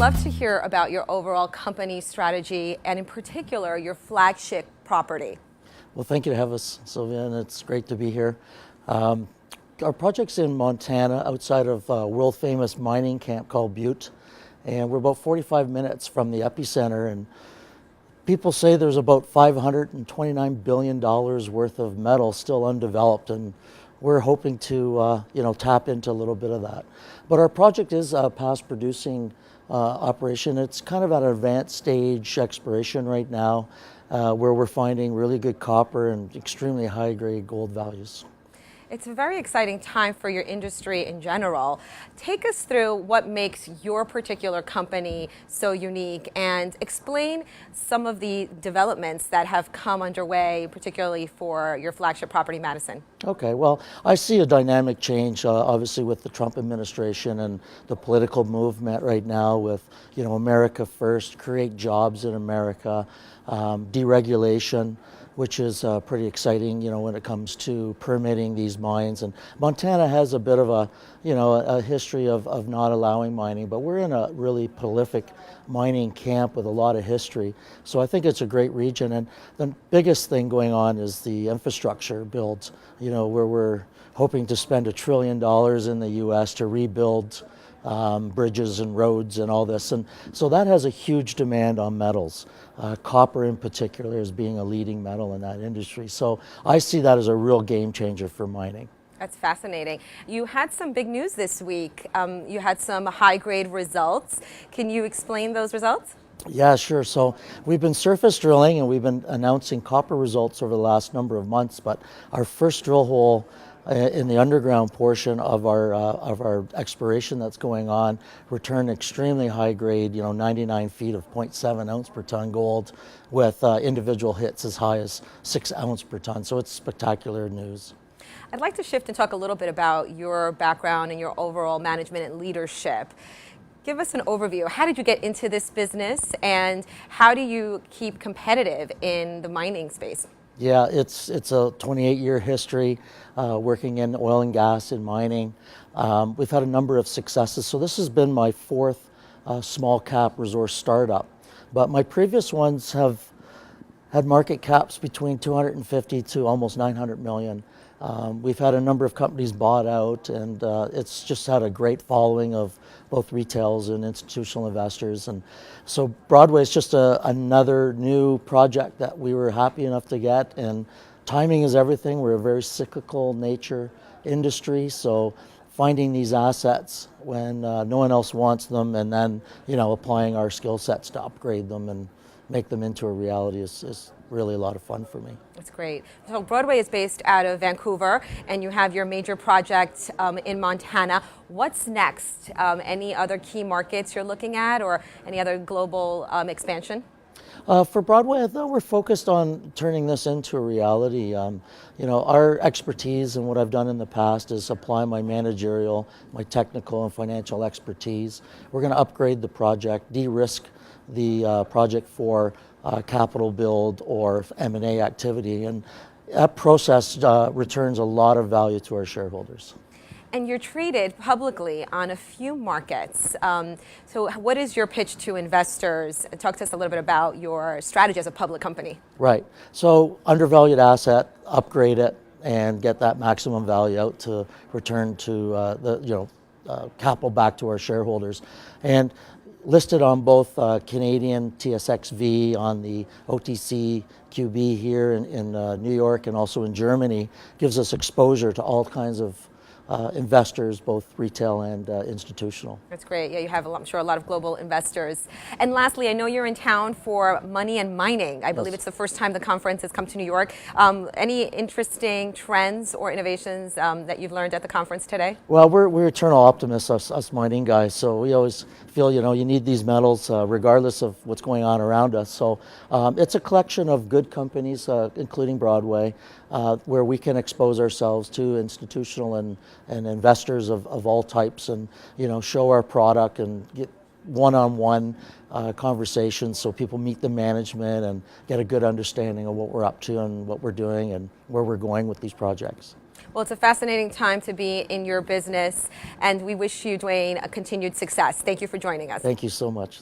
love to hear about your overall company strategy and in particular your flagship property. Well, thank you to have us, Silvia, and it's great to be here. Our project's in Montana outside of a world famous mining camp called Butte, and we're about 45 minutes from the epicenter, and people say there's about $529 billion worth of metal still undeveloped, and we're hoping to tap into a little bit of that. But our project is a past producing operation. It's kind of at an advanced stage exploration right now, where we're finding really good copper and extremely high grade gold values. It's a very exciting time for your industry in general. Take us through what makes your particular company so unique and explain some of the developments that have come underway, particularly for your flagship property, Madison. Okay, well, I see a dynamic change, obviously, with the Trump administration and the political movement right now with, America first, create jobs in America, deregulation, which is pretty exciting, when it comes to permitting these mines. And Montana has a bit of a history of not allowing mining, but we're in a really prolific mining camp with a lot of history. So I think it's a great region. And the biggest thing going on is the infrastructure builds, where we're hoping to spend $1 trillion in the US to rebuild bridges and roads and all this. And so that has a huge demand on metals. Copper in particular is being a leading metal in that industry. So I see that as a real game changer for mining. That's fascinating. You had some big news this week. You had some high-grade results. Can you explain those results? Yeah, sure. So we've been surface drilling and we've been announcing copper results over the last number of months, but our first drill hole in the underground portion of our exploration that's going on returned extremely high grade, 99 feet of 0.7 ounce per ton gold with individual hits as high as 6 ounce per ton. So it's spectacular news. I'd like to shift and talk a little bit about your background and your overall management and leadership. Give us an overview. How did you get into this business and how do you keep competitive in the mining space? Yeah, it's a 28-year history working in oil and gas and mining. We've had a number of successes. So this has been my fourth small cap resource startup. But my previous ones have had market caps between 250 to almost 900 million. We've had a number of companies bought out, and it's just had a great following of both retails and institutional investors. And so Broadway is just another new project that we were happy enough to get, and timing is everything. We're a very cyclical nature industry, so finding these assets when no one else wants them, and then applying our skill sets to upgrade them and make them into a reality is really a lot of fun for me. That's great. So Broadway is based out of Vancouver, and you have your major project in Montana. What's next? Any other key markets you're looking at, or any other global expansion? For Broadway, I thought we're focused on turning this into a reality. Our expertise and what I've done in the past is apply my managerial, my technical and financial expertise. We're going to upgrade the project, de-risk the project for capital build or M&A activity, and that process returns a lot of value to our shareholders. And you're traded publicly on a few markets. So what is your pitch to investors? Talk to us a little bit about your strategy as a public company. Right. So undervalued asset, upgrade it, and get that maximum value out to return to the capital back to our shareholders. And listed on both Canadian TSX-V, on the OTCQB here in New York, and also in Germany, gives us exposure to all kinds of investors, both retail and institutional. That's great. Yeah, you have, I'm sure, a lot of global investors. And lastly, I know you're in town for Money and Mining. I believe it's the first time the conference has come to New York. Any interesting trends or innovations that you've learned at the conference today? Well, we're eternal optimists, us mining guys. So we always feel, you need these metals regardless of what's going on around us. So it's a collection of good companies, including Broadway, where we can expose ourselves to institutional and investors of all types, and show our product and one-on-one conversations so people meet the management and get a good understanding of what we're up to and what we're doing and where we're going with these projects. Well, it's a fascinating time to be in your business, and we wish you, Duane, a continued success. Thank you for joining us. Thank you so much.